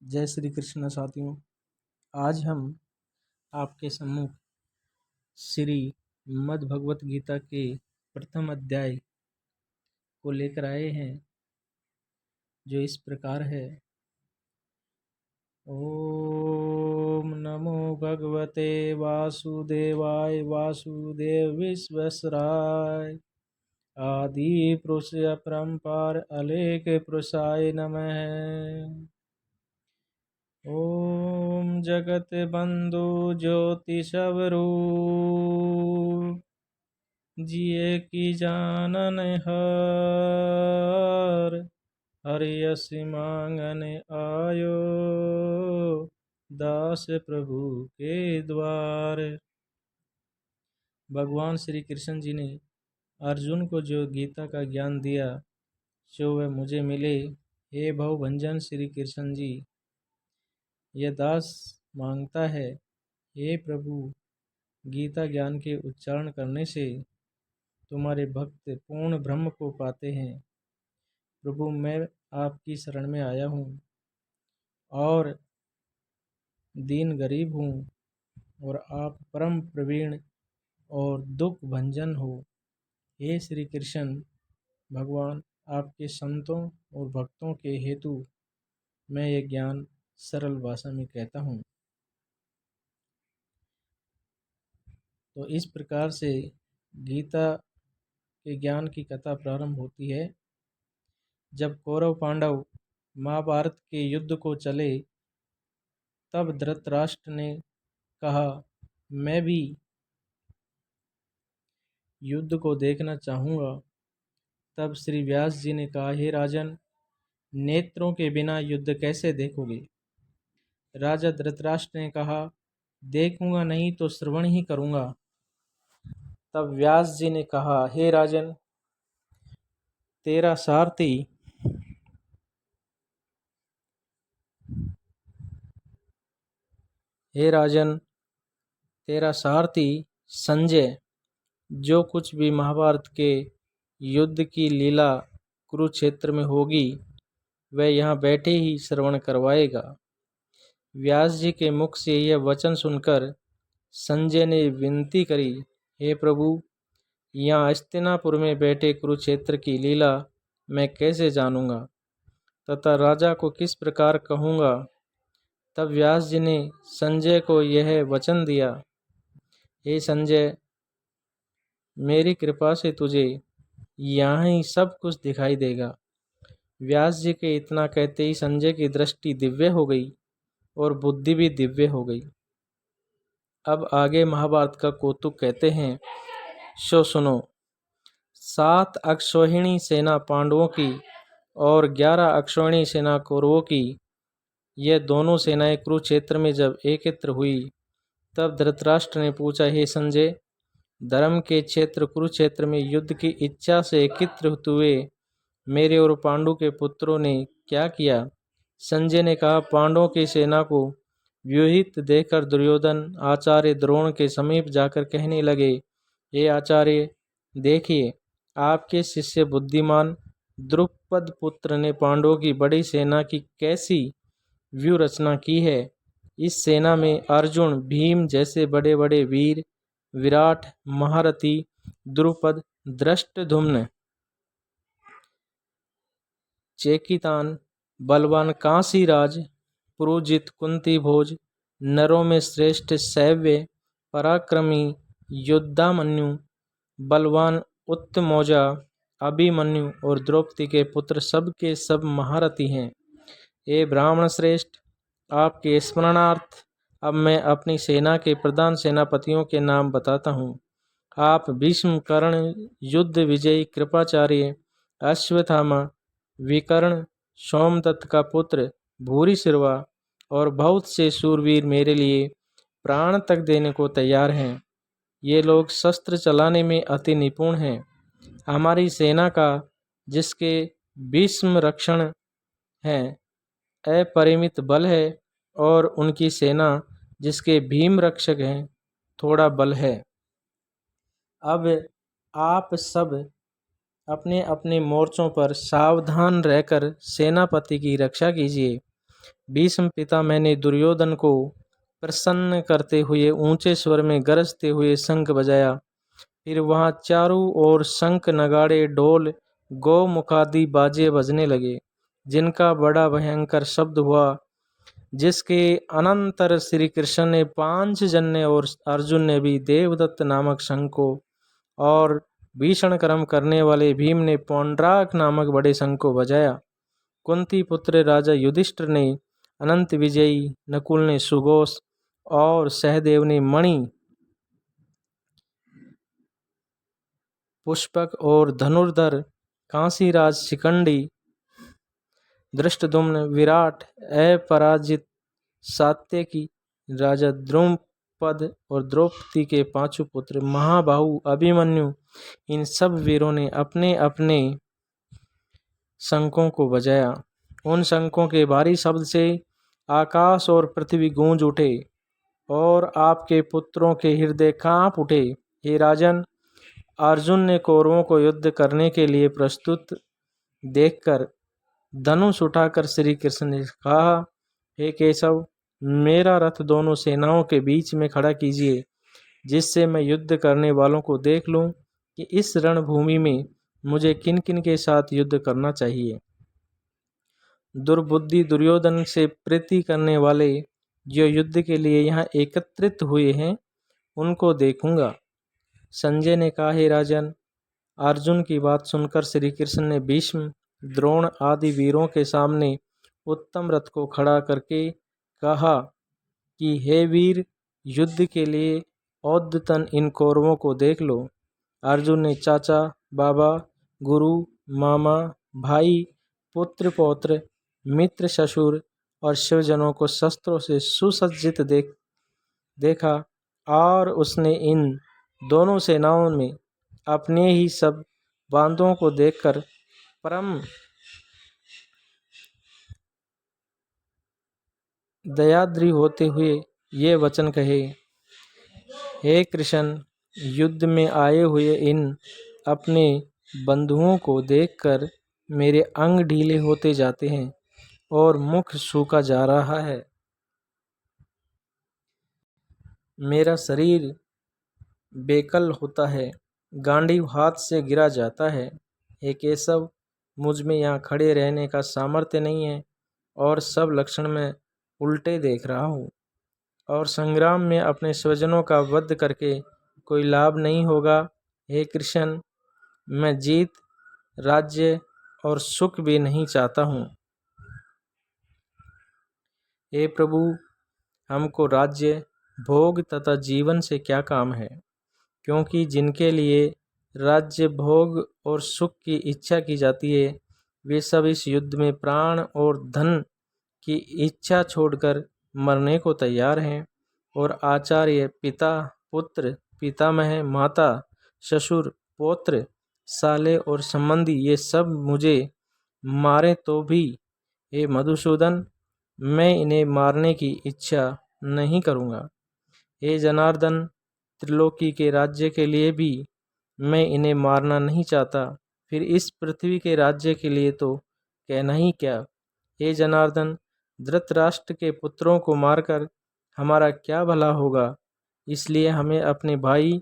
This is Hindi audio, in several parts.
जय श्री कृष्ण साथियों। आज हम आपके सम्मुख श्री मद् भगवत गीता के प्रथम अध्याय को लेकर आए हैं, जो इस प्रकार है। ओम नमो भगवते वासुदेवाय वासुदेव विश्वेश्वराय आदि पुरुष अपरंपार अलेख पुरुषाय नमः। ओम जगत बंधु ज्योति स्वरूप जिए की जानन हर हरियस मांगन आयो दास प्रभु के द्वार। भगवान श्री कृष्ण जी ने अर्जुन को जो गीता का ज्ञान दिया सो वह मुझे मिले। हे भवभंजन श्री कृष्ण जी, यह दास मांगता है, हे प्रभु, गीता ज्ञान के उच्चारण करने से तुम्हारे भक्त पूर्ण ब्रह्म को पाते हैं। प्रभु, मैं आपकी शरण में आया हूँ और दीन गरीब हूँ और आप परम प्रवीण और दुख भंजन हो। हे श्री कृष्ण भगवान, आपके संतों और भक्तों के हेतु मैं ये ज्ञान सरल भाषा में कहता हूँ। तो इस प्रकार से गीता के ज्ञान की कथा प्रारंभ होती है। जब कौरव पांडव महाभारत के युद्ध को चले तब धृतराष्ट्र ने कहा, मैं भी युद्ध को देखना चाहूँगा। तब श्री व्यास जी ने कहा, हे राजन, नेत्रों के बिना युद्ध कैसे देखोगे। राजा धृतराष्ट्र ने कहा, देखूंगा नहीं तो श्रवण ही करूँगा। तब व्यास जी ने कहा, हे राजन, तेरा सारथी तेरा सारथी संजय जो कुछ भी महाभारत के युद्ध की लीला कुरुक्षेत्र में होगी वह यहाँ बैठे ही श्रवण करवाएगा। व्यास जी के मुख से यह वचन सुनकर संजय ने विनती करी, हे प्रभु, यहाँ हस्तिनापुर में बैठे कुरुक्षेत्र की लीला मैं कैसे जानूंगा तथा राजा को किस प्रकार कहूँगा। तब व्यास जी ने संजय को यह वचन दिया, हे संजय, मेरी कृपा से तुझे यहाँ ही सब कुछ दिखाई देगा। व्यास जी के इतना कहते ही संजय की दृष्टि दिव्य हो गई और बुद्धि भी दिव्य हो गई। अब आगे महाभारत का कौतुक कहते हैं, सो सुनो। 7 अक्षौहिणी सेना पांडवों की और 11 अक्षौहिणी सेना कौरवों की, ये दोनों सेनाएं कुरुक्षेत्र में जब एकत्र हुई तब धृतराष्ट्र ने पूछा, हे संजय, धर्म के क्षेत्र कुरुक्षेत्र में युद्ध की इच्छा से एकत्र हुए मेरे और पांडु के पुत्रों ने क्या किया। संजय ने कहा, पांडवों की सेना को व्यूहित देखकर दुर्योधन आचार्य द्रोण के समीप जाकर कहने लगे, हे आचार्य, देखिए, आपके शिष्य बुद्धिमान द्रुपद पुत्र ने पांडवों की बड़ी सेना की कैसी व्यू रचना की है। इस सेना में अर्जुन, भीम जैसे बड़े बड़े वीर, विराट, महारथी, द्रुपद, धृष्टद्युम्न, चेकितान, बलवान काशीराज, पुरुजित, कुंती भोज, नरों में श्रेष्ठ सैव्य, पराक्रमी योद्धामन्यु, बलवान उत्तमौजा, अभिमन्यु और द्रौपदी के पुत्र सब के सब महारथी हैं। हे ब्राह्मण श्रेष्ठ, आपके स्मरणार्थ अब मैं अपनी सेना के प्रधान सेनापतियों के नाम बताता हूँ। आप भीष्म, कर्ण, युद्ध विजयी कृपाचार्य, अश्वत्थामा, विकर्ण, सोमदत्त का पुत्र भूरिश्रवा और बहुत से शूरवीर मेरे लिए प्राण तक देने को तैयार हैं। ये लोग शस्त्र चलाने में अति निपुण हैं। हमारी सेना का जिसके भीष्म रक्षण है अपरिमित बल है और उनकी सेना जिसके भीम रक्षक हैं थोड़ा बल है। अब आप सब अपने अपने मोर्चों पर सावधान रहकर सेनापति की रक्षा कीजिए। भीष्म पितामह ने दुर्योधन को प्रसन्न करते हुए ऊंचे स्वर में गरजते हुए शंख बजाया। फिर वहां चारों ओर शंख नगाड़े ढोल गौमुखादि बाजे बजने लगे, जिनका बड़ा भयंकर शब्द हुआ। जिसके अनंतर श्री कृष्ण ने पांचजन्य और अर्जुन ने भी देवदत्त नामक शंख को, और भीषण कर्म करने वाले भीम ने पौंड्राक नामक बड़े शंख को बजाया। कुंती पुत्र राजा युधिष्ठिर ने अनंत विजयी, नकुल ने सुघोष और सहदेव ने मणि पुष्पक और धनुर्धर कांसीराज शिखंडी, धृष्टद्युम्न, विराट, अपराजित, सात्यकी, राजा द्रुपद और द्रौपदी के पांचों पुत्र महाबाहु अभिमन्यु, इन सब वीरों ने अपने अपने शंखों को बजाया। उन शंखों के भारी शब्द से आकाश और पृथ्वी गूंज उठे और आपके पुत्रों के हृदय कांप उठे। हे राजन, अर्जुन ने कौरवों को युद्ध करने के लिए प्रस्तुत देखकर धनुष उठाकर श्री कृष्ण ने कहा, हे केशव, मेरा रथ दोनों सेनाओं के बीच में खड़ा कीजिए, जिससे मैं युद्ध करने वालों को देख लूं कि इस रणभूमि में मुझे किन किन के साथ युद्ध करना चाहिए। दुर्बुद्धि दुर्योधन से प्रीति करने वाले जो युद्ध के लिए यहाँ एकत्रित हुए हैं, उनको देखूंगा। संजय ने कहा, हे राजन, अर्जुन की बात सुनकर श्री कृष्ण ने भीष्म, द्रोण आदि वीरों के सामने उत्तम रथ को खड़ा करके कहा कि हे वीर, युद्ध के लिए औद्धतन इन कौरवों को देख लो। अर्जुन ने चाचा, बाबा, गुरु, मामा, भाई, पुत्र, पौत्र, मित्र, ससुर और शिवजनों को शस्त्रों से सुसज्जित देखा, और उसने इन दोनों सेनाओं में अपने ही सब बांधों को देखकर परम दयाद्री होते हुए ये वचन कहे, हे कृष्ण, युद्ध में आए हुए इन अपने बंधुओं को देखकर मेरे अंग ढीले होते जाते हैं और मुख सूखा जा रहा है। मेरा शरीर बेकल होता है, गांडीव हाथ से गिरा जाता है। हे केशव, मुझ में यहाँ खड़े रहने का सामर्थ्य नहीं है और सब लक्षण में उल्टे देख रहा हूँ, और संग्राम में अपने स्वजनों का वध करके कोई लाभ नहीं होगा। हे कृष्ण, मैं जीत, राज्य और सुख भी नहीं चाहता हूँ। हे प्रभु, हमको राज्य, भोग तथा जीवन से क्या काम है, क्योंकि जिनके लिए राज्य, भोग और सुख की इच्छा की जाती है, वे सब इस युद्ध में प्राण और धन की इच्छा छोड़कर मरने को तैयार हैं। और आचार्य, पिता, पुत्र, पितामह, माता, ससुर, पौत्र, साले और संबंधी, ये सब मुझे मारे तो भी, हे मधुसूदन, मैं इन्हें मारने की इच्छा नहीं करूँगा। हे जनार्दन, त्रिलोकी के राज्य के लिए भी मैं इन्हें मारना नहीं चाहता, फिर इस पृथ्वी के राज्य के लिए तो कहना ही क्या। हे जनार्दन, धृतराष्ट्र के पुत्रों को मारकर हमारा क्या भला होगा, इसलिए हमें अपने भाई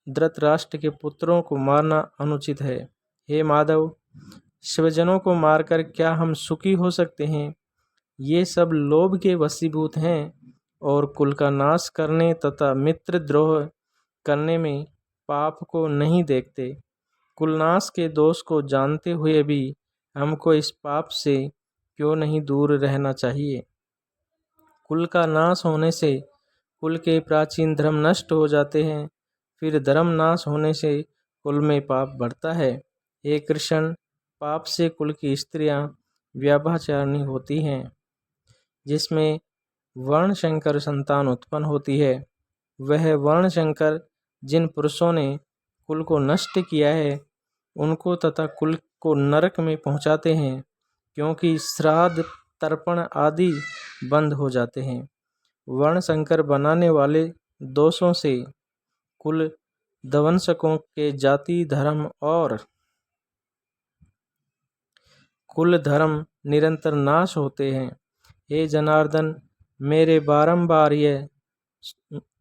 धृतराष्ट्र के पुत्रों को मारना अनुचित है। हे माधव, शिवजनों को मारकर क्या हम सुखी हो सकते हैं? ये सब लोभ के वशीभूत हैं और कुल का नाश करने तथा मित्र द्रोह करने में पाप को नहीं देखते। कुलनाश के दोष को जानते हुए भी हमको इस पाप से क्यों नहीं दूर रहना चाहिए। कुल का नाश होने से कुल के प्राचीन धर्म नष्ट हो जाते हैं, फिर धर्म नाश होने से कुल में पाप बढ़ता है। हे कृष्ण, पाप से कुल की स्त्रियां व्यभिचारिणी होती हैं, जिसमें वर्णशंकर संतान उत्पन्न होती है। वह वर्णशंकर जिन पुरुषों ने कुल को नष्ट किया है, उनको तथा कुल को नरक में पहुंचाते हैं, क्योंकि श्राद्ध, तर्पण आदि बंद हो जाते हैं। वर्णशंकर बनाने वाले दोषों से कुल ध्वंसकों के जाति, धर्म और कुल धर्म निरंतर नाश होते हैं। हे जनार्दन मेरे बारंबार यह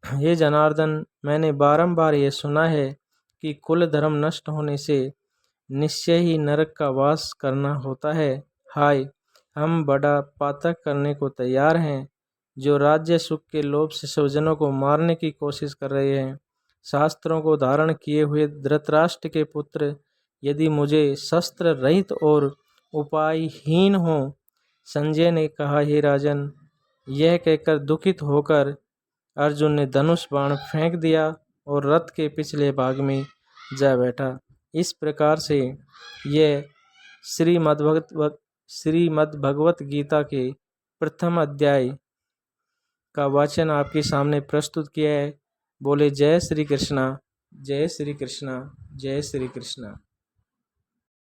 हे जनार्दन मैंने बारंबार यह सुना है कि कुल धर्म नष्ट होने से निश्चय ही नरक का वास करना होता है। हाय, हम बड़ा पातक करने को तैयार हैं, जो राज्य सुख के लोभ से स्वजनों को मारने की कोशिश कर रहे हैं। शास्त्रों को धारण किए हुए धृतराष्ट्र के पुत्र यदि मुझे शस्त्र रहित और उपायहीन हो। संजय ने कहा, हे राजन, यह कहकर दुखित होकर अर्जुन ने धनुष बाण फेंक दिया और रथ के पिछले भाग में जा बैठा। इस प्रकार से यह श्रीमद् भगवत गीता के प्रथम अध्याय का वाचन आपके सामने प्रस्तुत किया है। बोले जय श्री कृष्णा, जय श्री कृष्णा, जय श्री कृष्णा।